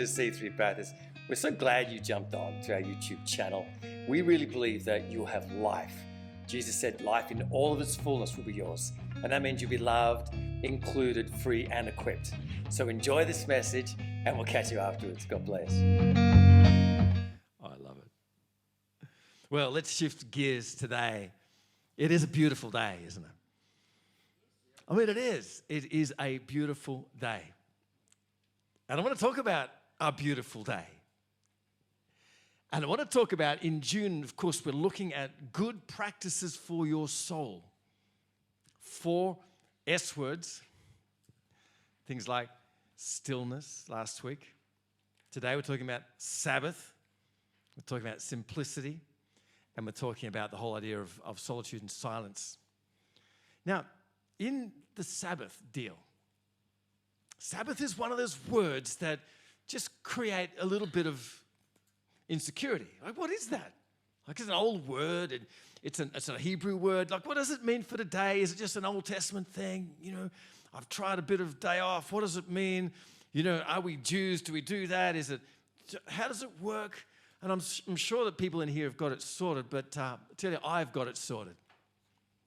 to C3 Bathurst. We're so glad you jumped on to our YouTube channel. We really believe that you'll have life. Jesus said life in all of its fullness will be yours. And that means you'll be loved, included, free, and equipped. So enjoy this message, and we'll catch you afterwards. God bless. I love it. Well, let's shift gears today. It is a beautiful day, isn't it? I mean, it is. It is a beautiful day. And I want to talk about a beautiful day. And I want to talk about, in June, of course, we're looking at good practices for your soul. 4 S words. Things like stillness last week. Today we're talking about Sabbath. We're talking about simplicity. And we're talking about the whole idea of solitude and silence. Now, in the Sabbath deal, Sabbath is one of those words that just create a little bit of insecurity. Like, what is that? Like, it's an old word, and it's a Hebrew word. Like, what does it mean for today? Is it just an Old Testament thing? You know, I've tried a bit of day off. What does it mean? You know, are we Jews? Do we do that? How does it work? And I'm sure that people in here have got it sorted, but I tell you, I've got it sorted.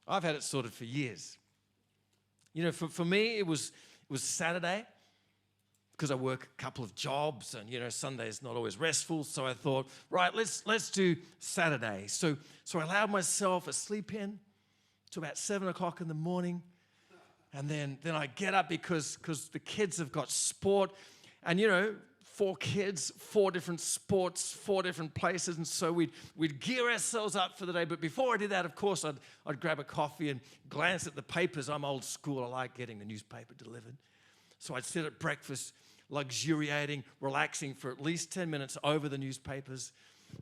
I've had it sorted for years. You know, for me, it was Saturday, because I work a couple of jobs, and, you know, Sunday's not always restful. So I thought, right, let's do Saturday. So I allowed myself a sleep in to about 7 o'clock in the morning. And then I get up because the kids have got sport. And, you know, 4 kids, 4 different sports, 4 different places. And so we'd gear ourselves up for the day. But before I did that, of course, I'd grab a coffee and glance at the papers. I'm old school. I like getting the newspaper delivered. So I'd sit at breakfast, luxuriating, relaxing for at least 10 minutes over the newspapers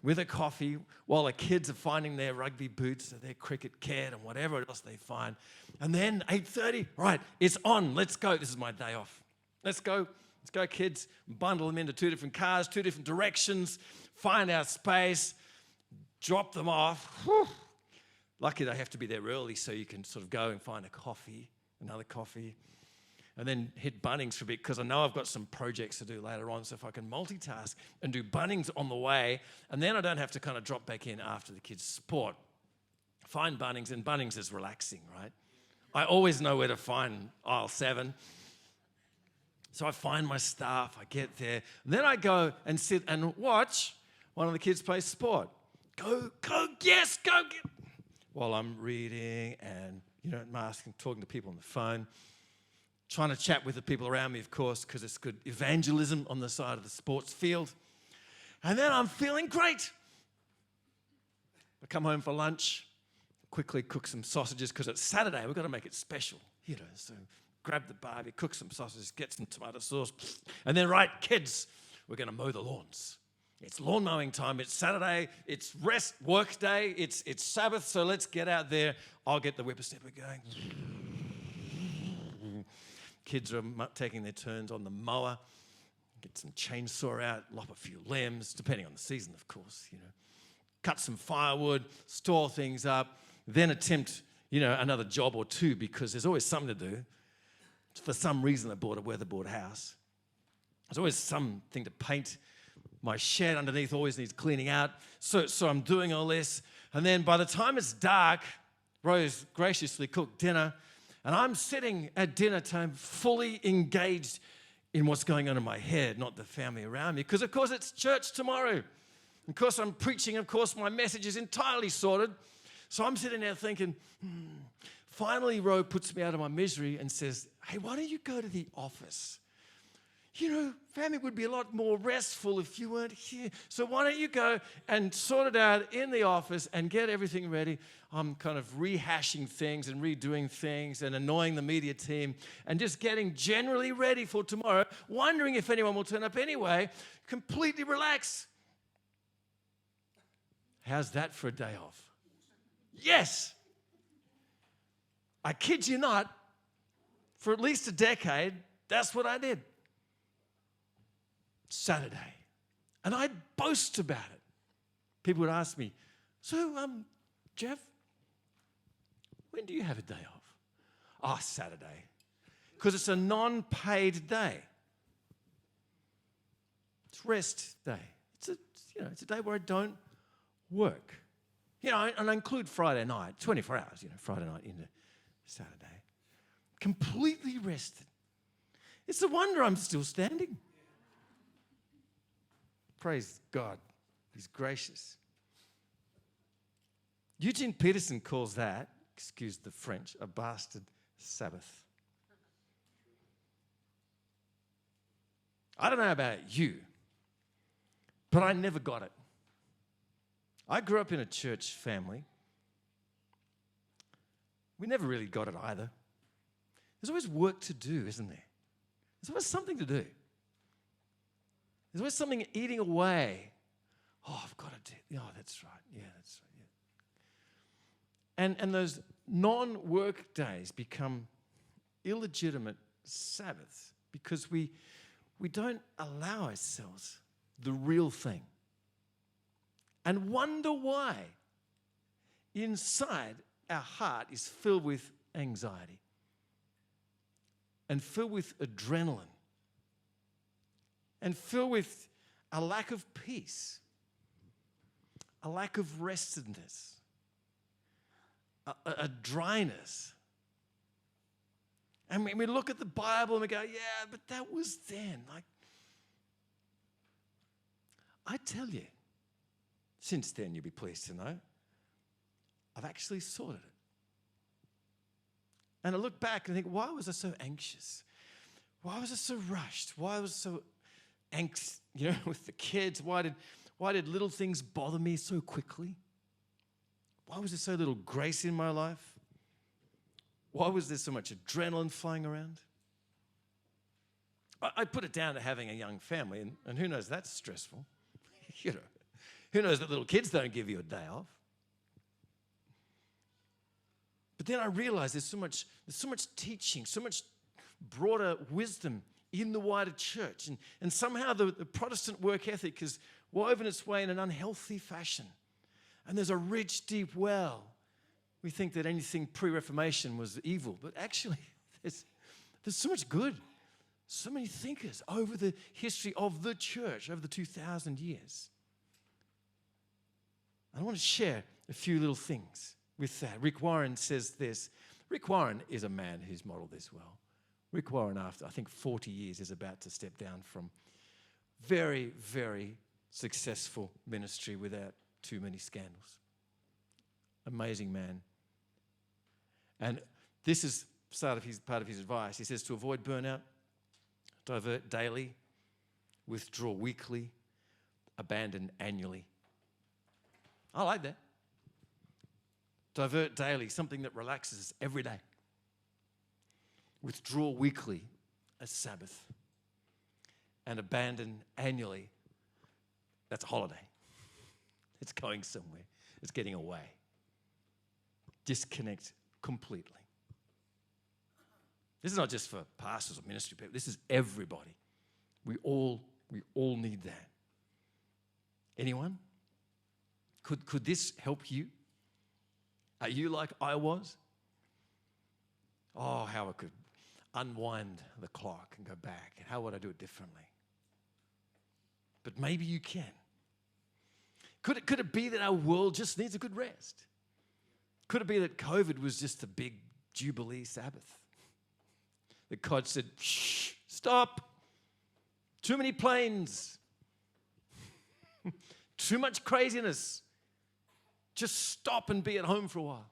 with a coffee while the kids are finding their rugby boots or their cricket kit and whatever else they find. And then 8:30, right, it's on. Let's go. This is my day off. Let's go, kids. Bundle them into 2 different cars, 2 different directions, find our space, drop them off. Whew. Lucky they have to be there early so you can sort of go and find a coffee, another coffee. And then hit Bunnings for a bit, because I know I've got some projects to do later on. So if I can multitask and do Bunnings on the way, and then I don't have to kind of drop back in after the kids' sport. Find Bunnings, and Bunnings is relaxing, right? I always know where to find aisle 7. So I find my stuff, I get there. And then I go and sit and watch one of the kids play sport. Go, yes, go get. While I'm reading and, you know, masking, talking to people on the phone. Trying to chat with the people around me, of course, because it's good evangelism on the side of the sports field. And then I'm feeling great. I come home for lunch, quickly cook some sausages, because it's Saturday. We've got to make it special, you know. So grab the barbie, cook some sausages, get some tomato sauce. And then, right, kids, we're going to mow the lawns. It's lawn mowing time. It's Saturday. It's rest, work day. It's Sabbath, so let's get out there. I'll get the whippersnapper going. Kids are taking their turns on the mower. Get some chainsaw out, lop a few limbs, depending on the season, of course, you know. Cut some firewood, store things up, then attempt, you know, another job or 2, because there's always something to do. For some reason, I bought a weatherboard house. There's always something to paint. My shed underneath always needs cleaning out. So I'm doing all this. And then by the time it's dark, Rose graciously cooked dinner. And I'm sitting at dinner time fully engaged in what's going on in my head, not the family around me. Because, of course, it's church tomorrow. Of course, I'm preaching. Of course, my message is entirely sorted. So I'm sitting there thinking, Finally, Ro puts me out of my misery and says, hey, why don't you go to the office? You know, family would be a lot more restful if you weren't here. So why don't you go and sort it out in the office and get everything ready? I'm kind of rehashing things and redoing things and annoying the media team and just getting generally ready for tomorrow, wondering if anyone will turn up anyway, completely relax. How's that for a day off? Yes. I kid you not, for at least a decade, that's what I did. Saturday. And I'd boast about it. People would ask me, so, Jeff, when do you have a day off? Saturday. Because it's a non-paid day. rest day. It's a day where I don't work. And I include Friday night, 24 hours, Friday night into Saturday. Completely rested. It's a wonder I'm still standing. Praise God. He's gracious. Eugene Peterson calls that, excuse the French, a bastard Sabbath. I don't know about you, but I never got it. I grew up in a church family. We never really got it either. There's always work to do, isn't there? There's always something to do. There's always something eating away. Oh, I've got to do. Oh, that's right. Yeah, that's right. Yeah. And those non-work days become illegitimate Sabbaths because we don't allow ourselves the real thing and wonder why inside our heart is filled with anxiety and filled with adrenaline and filled with a lack of peace, a lack of restedness, a dryness. And we look at the Bible and we go, yeah, but that was then. I tell you, since then, you'll be pleased to know, I've actually sorted it. And I look back and think, why was I so anxious? Why was I so rushed? Why was I so angst, with the kids? Why did little things bother me so quickly? Why was there so little grace in my life? Why was there so much adrenaline flying around? I put it down to having a young family, and who knows, that's stressful. Who knows that little kids don't give you a day off? But then I realized there's so much teaching, so much broader wisdom in the wider church. And somehow the Protestant work ethic has woven its way in an unhealthy fashion. And there's a rich, deep well. We think that anything pre-Reformation was evil, but actually there's so much good. So many thinkers over the history of the church, over the 2,000 years. I want to share a few little things with that. Rick Warren says this. Rick Warren is a man who's modeled this well. Rick Warren, after I think 40 years, is about to step down from very, very successful ministry without too many scandals. Amazing man. And this is part of his advice. He says to avoid burnout, divert daily, withdraw weekly, abandon annually. I like that. Divert daily, something that relaxes us every day. Withdraw weekly, a Sabbath. And abandon annually, that's a holiday. It's going somewhere. It's getting away. Disconnect completely. This is not just for pastors or ministry people. This is everybody. We all need that. Anyone? Could this help you? Are you like I was? Oh, how I could unwind the clock and go back. And how would I do it differently? But maybe you can. Could it be that our world just needs a good rest? Could it be that COVID was just a big Jubilee Sabbath? That God said, shh, stop. Too many planes. Too much craziness. Just stop and be at home for a while.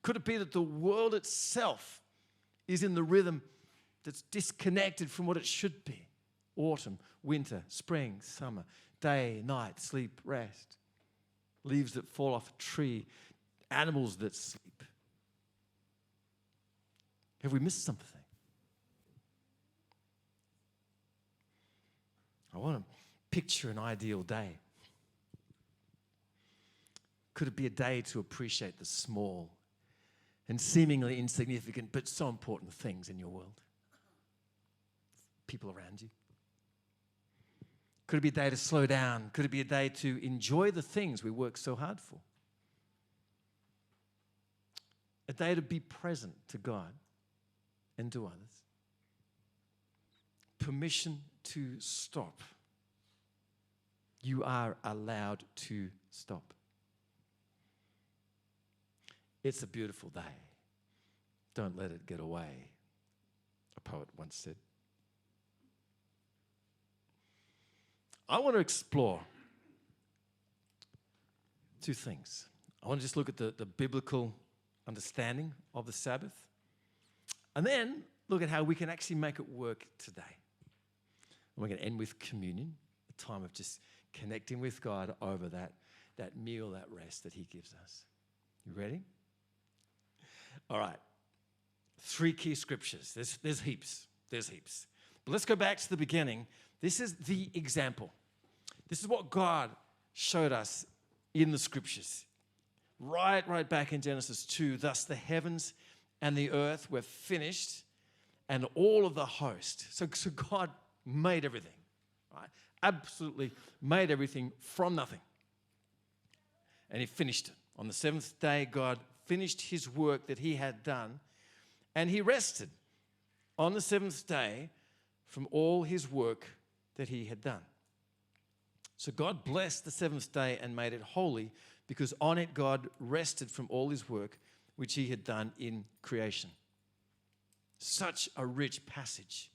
Could it be that the world itself is in the rhythm that's disconnected from what it should be? Autumn, winter, spring, summer, day, night, sleep, rest. Leaves that fall off a tree, animals that sleep. Have we missed something? I want to picture an ideal day. Could it be a day to appreciate the small and seemingly insignificant but so important things in your world? People around you. Could it be a day to slow down? Could it be a day to enjoy the things we work so hard for? A day to be present to God and to others. permission to stop. You are allowed to stop. It's a beautiful day. Don't let it get away, a poet once said. I want to explore two things. I want to just look at the biblical understanding of the Sabbath, and then look at how we can actually make it work today. And we're going to end with communion, a time of just connecting with God over that meal, that rest that he gives us. You ready? All right. 3 key scriptures. There's heaps. There's heaps. But let's go back to the beginning. This is the example. This is what God showed us in the scriptures. Right back in Genesis 2. Thus the heavens and the earth were finished, and all of the host. So God made everything. Right? Absolutely made everything from nothing. And he finished it. On the 7th day, God finished his work that he had done, and he rested on the 7th day from all his work that he had done. So God blessed the 7th day and made it holy, because on it God rested from all his work which he had done in creation. Such a rich passage.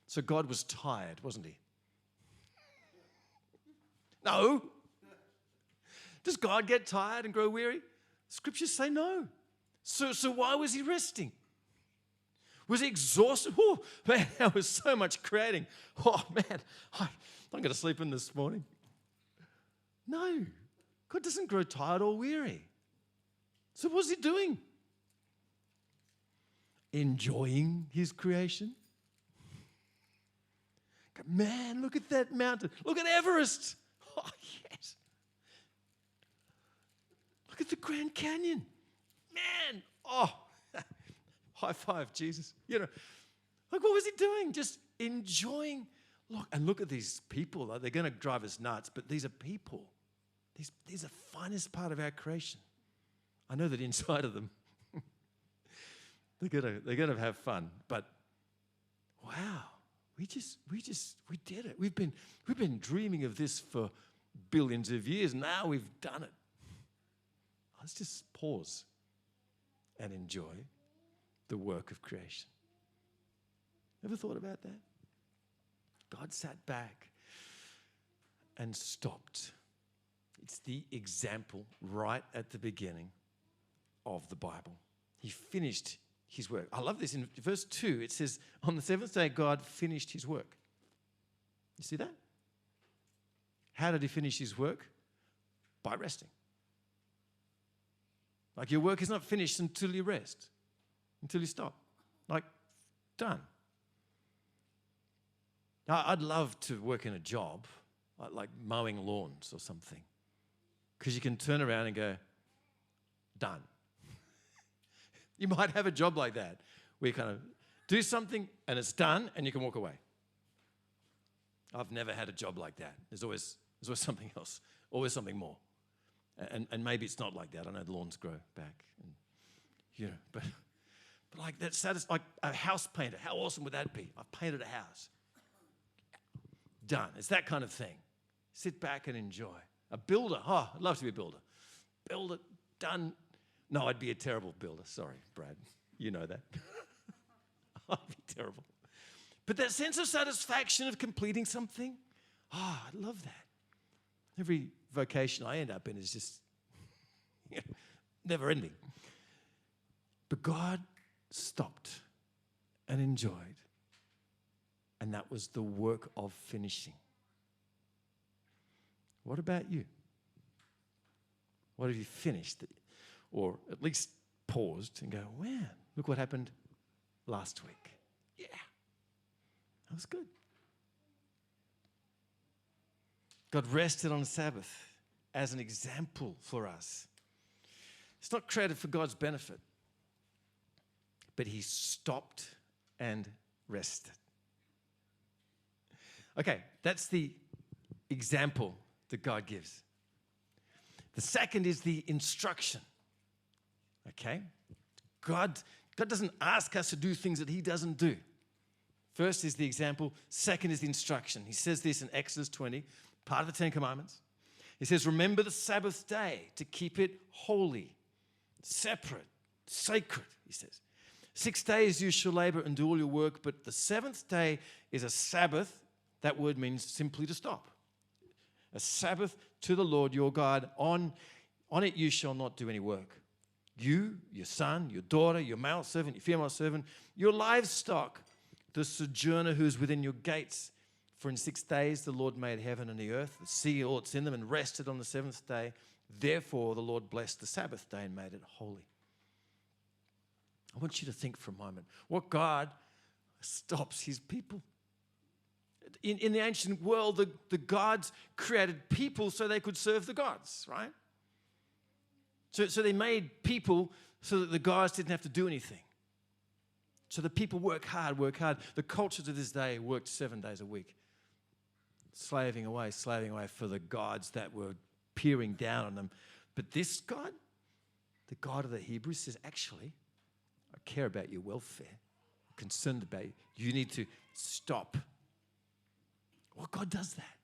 So God was tired, wasn't he? No. Does God get tired and grow weary? Scriptures say no. So why was he resting? Was he exhausted? Oh, man, there was so much creating. Oh, man, I'm going to sleep in this morning. No, God doesn't grow tired or weary. So what's he doing? Enjoying his creation? Man, look at that mountain. Look at Everest. Oh, yes. Look at the Grand Canyon. Man, oh, high five, Jesus. You know, like what was he doing? Just enjoying. Look at these people. They're going to drive us nuts, but these are people. These are the finest part of our creation. I know that inside of them, they're gonna have fun. But wow, we did it. We've been dreaming of this for billions of years. Now we've done it. Let's just pause and enjoy the work of creation. Ever thought about that? God sat back and stopped. It's the example right at the beginning of the Bible. He finished his work. I love this. In verse 2, it says, on the 7th day, God finished his work. You see that? How did he finish his work? By resting. Like your work is not finished until you rest, until you stop. Like, done. Now, I'd love to work in a job, like mowing lawns or something, because you can turn around and go, done. You might have a job like that, where you kind of do something and it's done and you can walk away. I've never had a job like that. There's always something else, always something more. And maybe it's not like that. I know the lawns grow back, and you know, but like that's like a house painter. How awesome would that be? I've painted a house. Done. It's that kind of thing. Sit back and enjoy. A builder. Oh, I'd love to be a builder. Build it. Done. No, I'd be a terrible builder. Sorry, Brad. You know that. I'd be terrible. But that sense of satisfaction of completing something, I love that. Every vocation I end up in is just never ending. But God stopped and enjoyed. And that was the work of finishing. What about you? What have you finished? Or at least paused and go, man, look what happened last week. Yeah, that was good. God rested on the Sabbath as an example for us. It's not created for God's benefit, but he stopped and rested. Okay, that's the example that God gives. The second is the instruction. Okay? God doesn't ask us to do things that he doesn't do. First is the example. Second is the instruction. He says this in Exodus 20, part of the Ten Commandments. He says, remember the Sabbath day to keep it holy, separate, sacred, he says. 6 days you shall labor and do all your work, but the seventh day is a Sabbath. That word means simply to stop. A Sabbath to the Lord your God. On it you shall not do any work. You, your son, your daughter, your male servant, your female servant, your livestock, the sojourner who is within your gates. For in 6 days the Lord made heaven and the earth, the sea, all that's in them, and rested on the seventh day. Therefore the Lord blessed the Sabbath day and made it holy. I want you to think for a moment. What God stops his people? In the ancient world, the gods created people so they could serve the gods, right? So they made people so that the gods didn't have to do anything. So the people work hard. The culture to this day worked 7 days a week. Slaving away for the gods that were peering down on them. But this God, the God of the Hebrews, says, actually, I care about your welfare. I'm concerned about you. You need to stop. Well, God does that.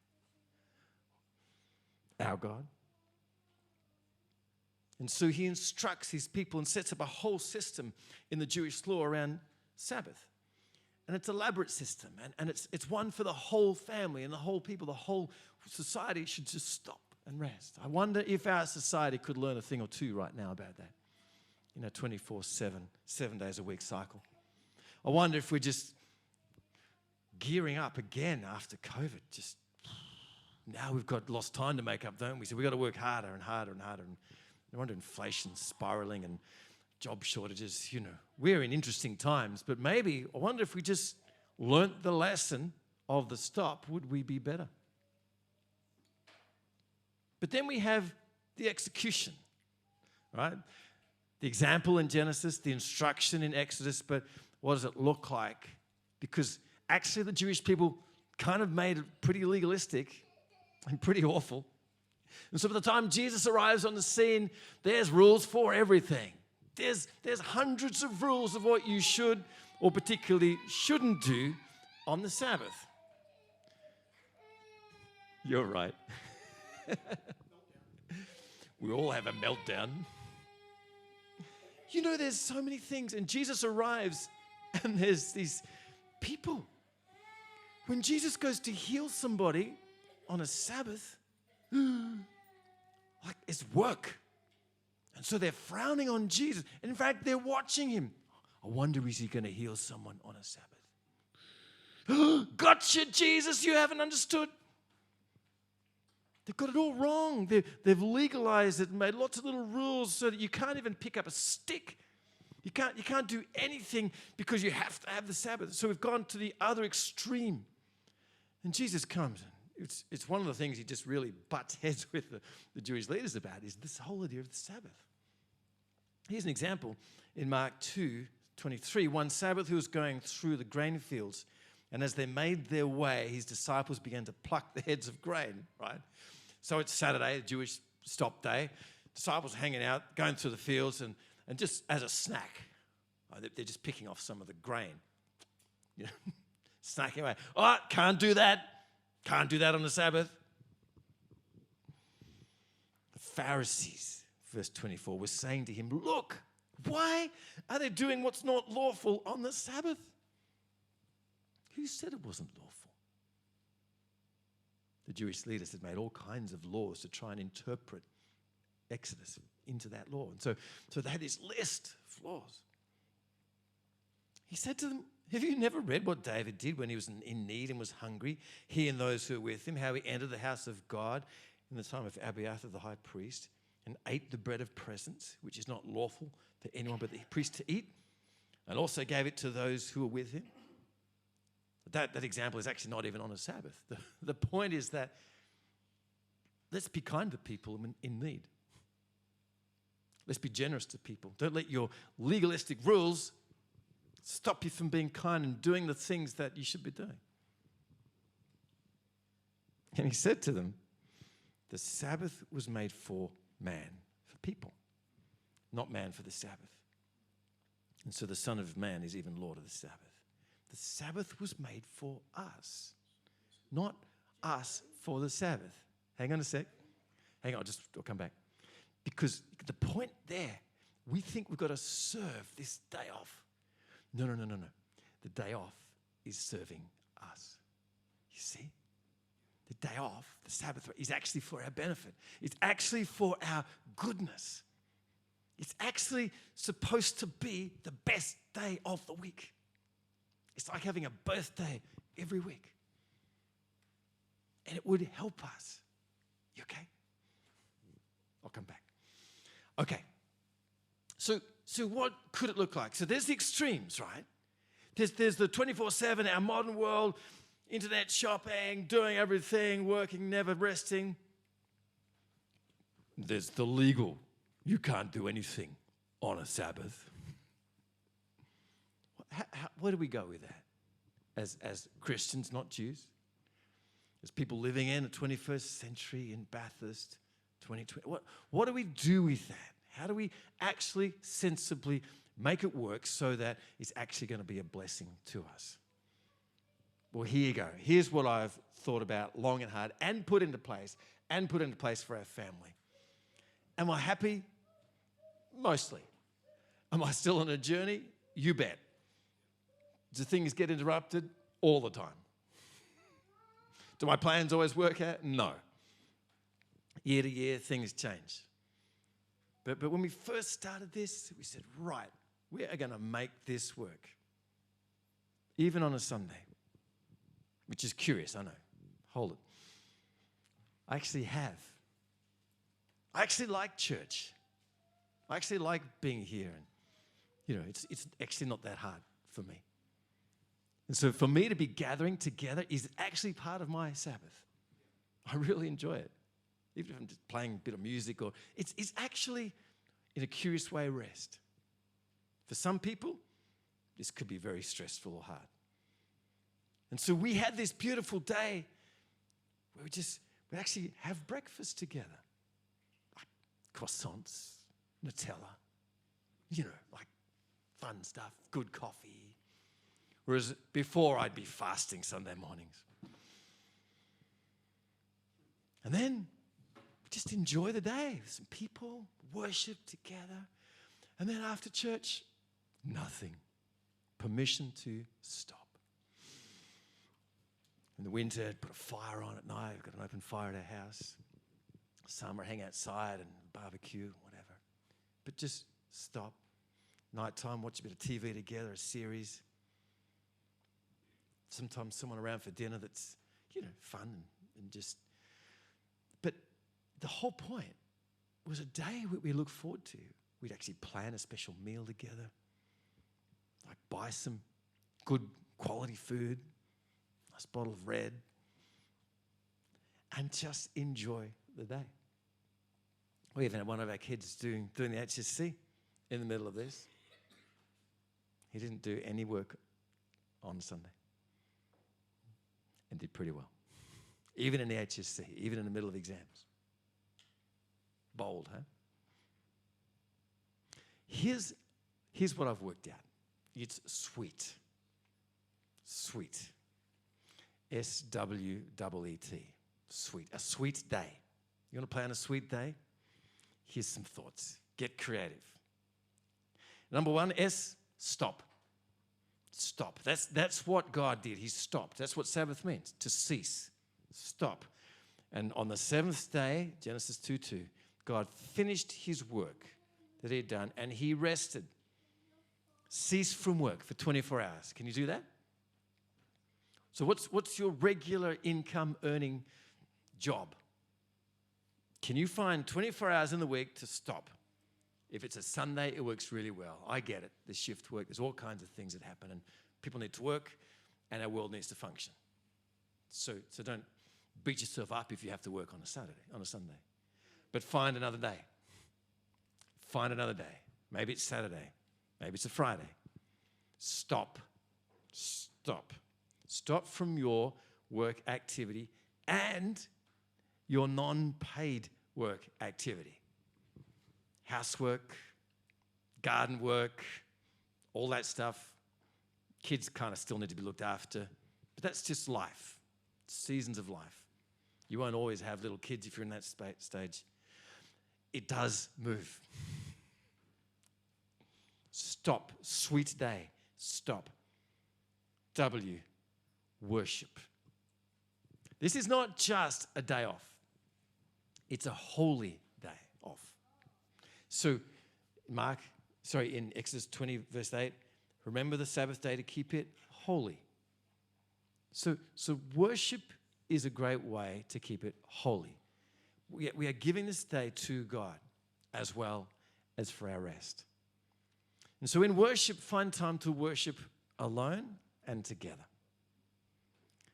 Our God. And so he instructs his people and sets up a whole system in the Jewish law around Sabbath. And it's an elaborate system. And it's one for the whole family and the whole people. The whole society should just stop and rest. I wonder if our society could learn a thing or two right now about that. 24/7, 7 days a week cycle. I wonder if we're just gearing up again after COVID. Just now we've got lost time to make up, don't we? So we've got to work harder and harder and harder. And no wonder inflation's spiraling and job shortages. We're in interesting times. But maybe, I wonder if we just learnt the lesson of the stop, would we be better? But then we have the execution, right? The example in Genesis, the instruction in Exodus, but what does it look like? Because actually the Jewish people kind of made it pretty legalistic and pretty awful. And so by the time Jesus arrives on the scene, there's rules for everything. There's hundreds of rules of what you should or particularly shouldn't do on the Sabbath. You're right. We all have a meltdown. There's so many things. And Jesus arrives and there's these people. When Jesus goes to heal somebody on a Sabbath, like it's work. And so they're frowning on Jesus. And in fact, they're watching him. I wonder, is he going to heal someone on a Sabbath? Gotcha, Jesus, you haven't understood. They've got it all wrong. They've legalized it and made lots of little rules so that you can't even pick up a stick. You can't do anything because you have to have the Sabbath. So we've gone to the other extreme. And Jesus comes. It's one of the things he just really butts heads with the Jewish leaders about is this whole idea of the Sabbath. Here's an example in Mark 2:23. One Sabbath he was going through the grain fields, and as they made their way, his disciples began to pluck the heads of grain, right? So it's Saturday, the Jewish stop day. Disciples hanging out, going through the fields, and just as a snack, they're just picking off some of the grain. Snacking away. Oh, can't do that. Can't do that on the Sabbath. The Pharisees, verse 24, were saying to him, look, why are they doing what's not lawful on the Sabbath? Who said it wasn't lawful? The Jewish leaders had made all kinds of laws to try and interpret Exodus into that law. And so they had this list of laws. He said to them, have you never read what David did when he was in need and was hungry, he and those who were with him, how he entered the house of God in the time of Abiathar the high priest and ate the bread of presence, which is not lawful for anyone but the priest to eat, and also gave it to those who were with him? That example is actually not even on a Sabbath. The point is that let's be kind to people in need. Let's be generous to people. Don't let your legalistic rules stop you from being kind and doing the things that you should be doing. And he said to them, the Sabbath was made for man, for people, not man for the Sabbath. And so the Son of Man is even Lord of the Sabbath. The the Sabbath was made for us, not us for the Sabbath. Hang on a sec. Hang on, I'll come back. Because the point there, we think we've got to serve this day off. No. The day off is serving us. You see? The day off, the Sabbath, is actually for our benefit. It's actually for our goodness. It's actually supposed to be the best day of the week. It's like having a birthday every week. And it would help us. You okay? I'll come back. Okay. So what could it look like? So there's the extremes, right? There's the 24/7, our modern world, internet shopping, doing everything, working, never resting. There's the legal. You can't do anything on a Sabbath. Where do we go with that? As Christians, not Jews? As people living in the 21st century in Bathurst, 2020. What do we do with that? How do we actually sensibly make it work so that it's actually going to be a blessing to us? Well, here you go. Here's what I've thought about long and hard and put into place for our family. Am I happy? Mostly. Am I still on a journey? You bet. Do things get interrupted? All the time. Do my plans always work out? No. Year to year, things change. But when we first started this, we said, right, we are going to make this work. Even on a Sunday. Which is curious, I know. Hold it. I actually like church. I actually like being here. And, it's actually not that hard for me. And so for me to be gathering together is actually part of my Sabbath. I really enjoy it. Even if I'm just playing a bit of music or it's actually, in a curious way, rest. For some people, this could be very stressful or hard. And so we had this beautiful day where we actually have breakfast together. Like croissants, Nutella, like fun stuff, good coffee. Whereas before I'd be fasting Sunday mornings. And then we just enjoy the day. Some people worship together. And then after church, nothing. Permission to stop. In the winter, I'd put a fire on at night. We've got an open fire at our house. Summer, hang outside and barbecue, whatever. But just stop. Nighttime, watch a bit of TV together, a series. Sometimes someone around for dinner that's, fun and just... But the whole point was a day we look forward to. We'd actually plan a special meal together. Like buy some good quality food, nice bottle of red, and just enjoy the day. We even had one of our kids doing the HSC in the middle of this. He didn't do any work on Sunday and did pretty well. Even in the HSC, even in the middle of exams. Bold, huh? Here's what I've worked out. It's sweet. Sweet. S-W-E-E-T. Sweet. A sweet day. You want to plan a sweet day? Here's some thoughts. Get creative. Number one, S, stop. Stop. That's what God did. He stopped. That's what Sabbath means, to cease. Stop. And on the seventh day, Genesis 2:2, God finished his work that he had done and he rested. Cease from work for 24 hours. Can you do that? So what's your regular income earning job? Can you find 24 hours in the week to stop? If it's a Sunday, it works really well. I get it. The shift work. There's all kinds of things that happen, and people need to work, and our world needs to function. So don't beat yourself up if you have to work on a Sunday. But find another day. Find another day. Maybe it's Saturday. Maybe it's a Friday. Stop. Stop. Stop from your work activity and your non-paid work activity. Housework, garden work, all that stuff. Kids kind of still need to be looked after, but that's just life, seasons of life. You won't always have little kids if you're in that stage. It does move. Stop. Sweet day. Stop. W, worship. This is not just a day off. It's a holy day off. So in Exodus 20, verse 8, remember the Sabbath day to keep it holy. So worship is a great way to keep it holy. We are giving this day to God as well as for our rest. And so in worship, find time to worship alone and together.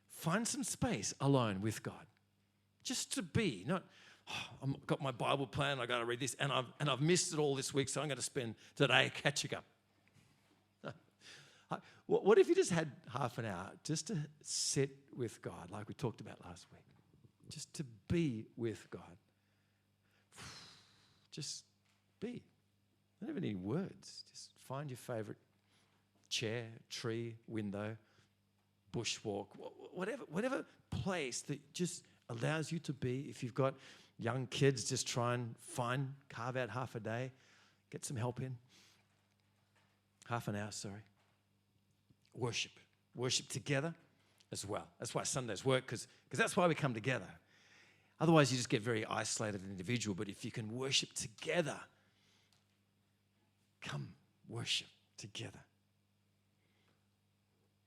Find some space alone with God. Just to be, not, I've got my Bible plan, I've got to read this, and I've missed it all this week, so I'm going to spend today catching up. What if you just had half an hour just to sit with God, like we talked about last week? Just to be with God. Just be. Don't have any words. Just find your favorite chair, tree, window, bushwalk, whatever place that just allows you to be. If you've got young kids, just try and carve out half a day, get some help in. Half an hour, sorry. Worship together as well. That's why Sundays work, because that's why we come together. Otherwise, you just get very isolated and individual. But if you can worship together, come worship together.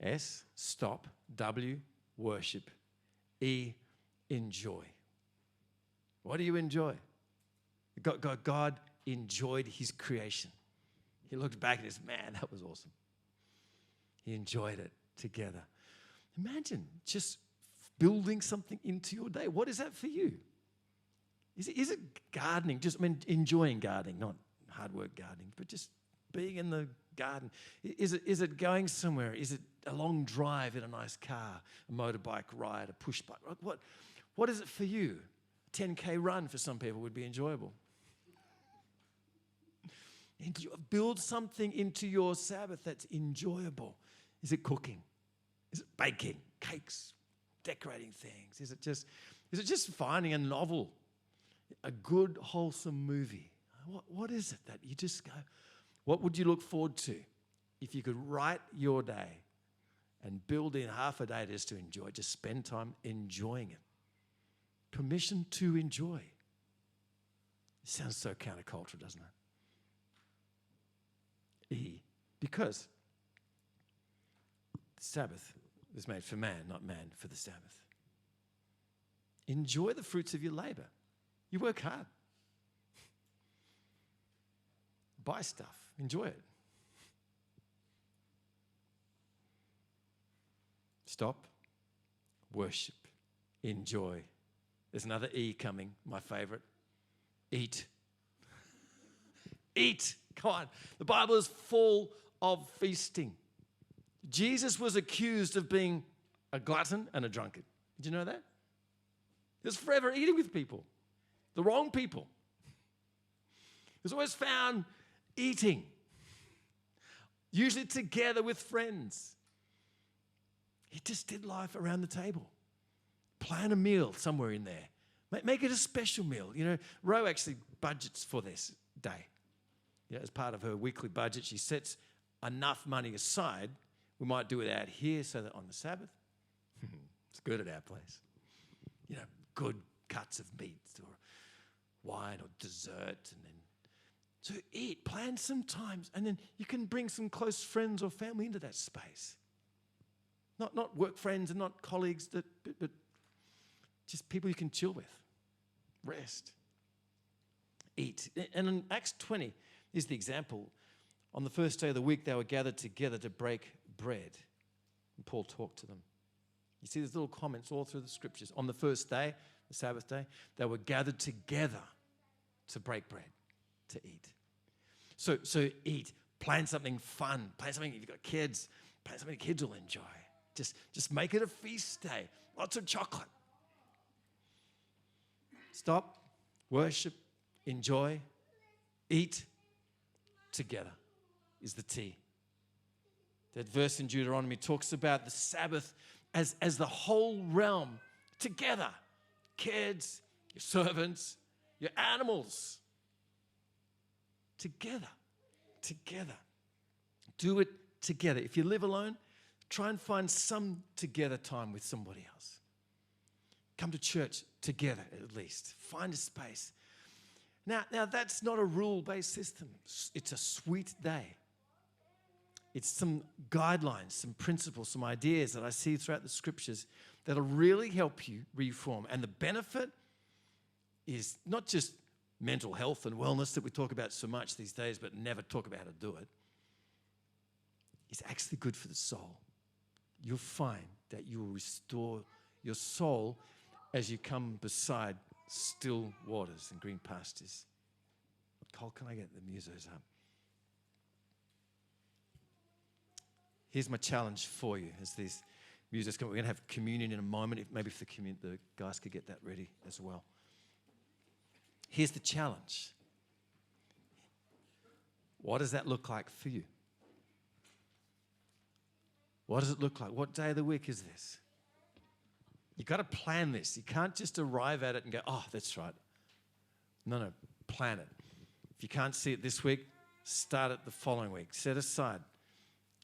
S, stop. W, worship. E, enjoy. What do you enjoy? God enjoyed his creation. He looked back and said, man, that was awesome. He enjoyed it together. Imagine just building something into your day. What is that for you? Is it gardening? Enjoying gardening, not hard work gardening, but just being in the garden. Is it going somewhere? Is it a long drive in a nice car, a motorbike ride, a push bike? What is it for you? A 10K run for some people would be enjoyable. Build something into your Sabbath that's enjoyable. Is it cooking? Is it baking? Cakes? Decorating things? Is it just finding a novel? A good, wholesome movie? What is it that you just go, what would you look forward to if you could write your day and build in half a day just to enjoy, just spend time enjoying it? Permission to enjoy. It sounds so countercultural, doesn't it? E, because the Sabbath was made for man, not man for the Sabbath. Enjoy the fruits of your labor. You work hard. Buy stuff. Enjoy it. Stop. Worship. Enjoy. There's another E coming, my favorite. Eat. Eat. Come on. The Bible is full of feasting. Jesus was accused of being a glutton and a drunkard. Did you know that? He was forever eating with people, the wrong people. He was always found eating, usually together with friends. He just did life around the table. Plan a meal somewhere in there. Make it a special meal. You know, Ro actually budgets for this day. You know, as part of her weekly budget, she sets enough money aside. We might do it out here so that on the Sabbath, it's good at our place. You know, good cuts of meat or wine or dessert. And then, so eat, plan some times, and then you can bring some close friends or family into that space. Not work friends and not colleagues, but just people you can chill with. Rest. Eat. And in Acts 20 is the example. On the first day of the week, they were gathered together to break bread. And Paul talked to them. You see there's little comments all through the scriptures. On the first day, the Sabbath day, they were gathered together to break bread, to eat. So eat. Plan something fun. Plan something, if you've got kids, plan something the kids will enjoy. Just make it a feast day. Lots of chocolate. Stop, worship, enjoy, eat together is the T. That verse in Deuteronomy talks about the Sabbath as the whole realm together. Kids, your servants, your animals. Together. Do it together. If you live alone, try and find some together time with somebody else. Come to church together at least. Find a space. Now that's not a rule-based system. It's a sweet day. It's some guidelines, some principles, some ideas that I see throughout the scriptures that'll really help you reform. And the benefit is not just mental health and wellness that we talk about so much these days, but never talk about how to do it. It's actually good for the soul. You'll find that you will restore your soul as you come beside still waters and green pastures. Cole, can I get the musos up? Here's my challenge for you as these musos come. We're going to have communion in a moment. Maybe if the guys could get that ready as well. Here's the challenge. What does that look like for you? What does it look like? What day of the week is this? You've got to plan this. You can't just arrive at it and go, oh, that's right. No, plan it. If you can't see it this week, start it the following week. Set aside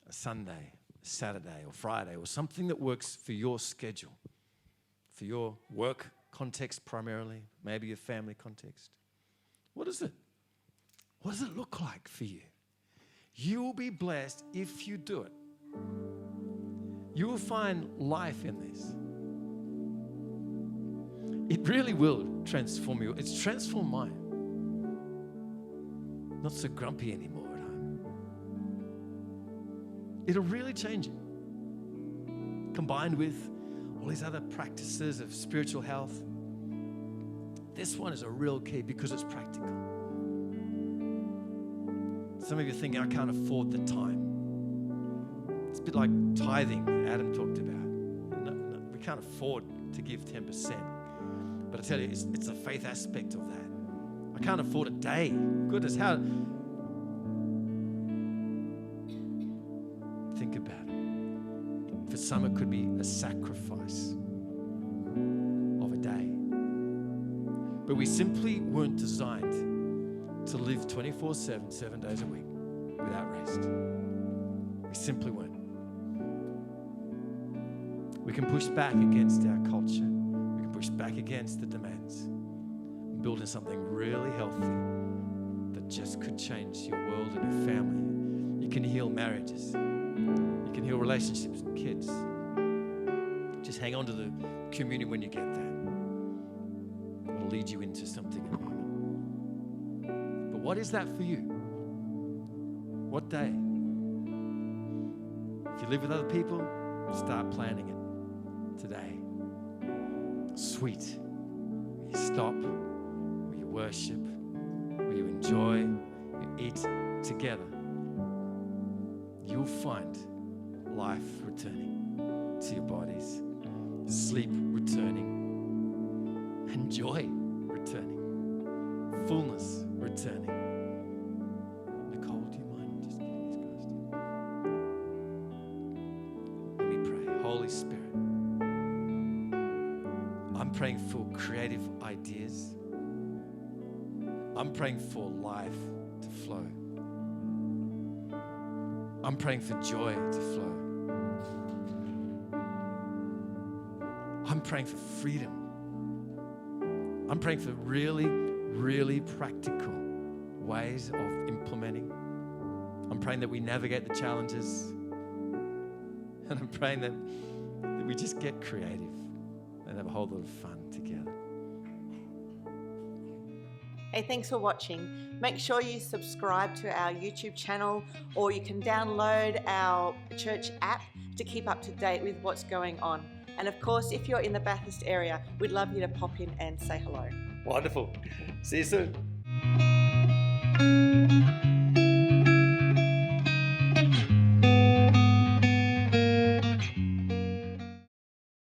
a Sunday, a Saturday, or Friday, or something that works for your schedule, for your work context primarily, maybe your family context. What does it look like for you? You will be blessed if you do it. You will find life in this. It really will transform you. It's transformed mine. Not so grumpy anymore at home. It'll really change you. Combined with all these other practices of spiritual health, this one is a real key because it's practical. Some of you are thinking, I can't afford the time. It's a bit like tithing that Adam talked about. No, we can't afford to give 10%. But I tell you, it's a faith aspect of that. I can't afford a day. Goodness, how? Think about it. For some, it could be a sacrifice of a day. But we simply weren't designed to live 24/7, 7 days a week without rest. We simply weren't. We can push back against our culture. We can push back against the demands. Building something really healthy that just could change your world and your family. You can heal marriages. You can heal relationships and kids. Just hang on to the communion when you get that. It'll lead you into something in a moment. But what is that for you? What day? If you live with other people, start planning it today. Sweet. You stop. You worship, where you enjoy, you eat together, you'll find life returning to your bodies, sleep returning, and joy returning, fullness returning. Nicole, do you mind just getting these guys to? Let me pray. Holy Spirit, I'm praying for creative ideas. I'm praying for life to flow. I'm praying for joy to flow. I'm praying for freedom. I'm praying for really, really practical ways of implementing. I'm praying that we navigate the challenges. And I'm praying that we just get creative and have a whole lot of fun together. Hey, thanks for watching. Make sure you subscribe to our YouTube channel, or you can download our church app to keep up to date with what's going on. And of course, if you're in the Bathurst area, we'd love you to pop in and say hello. Wonderful. See you soon.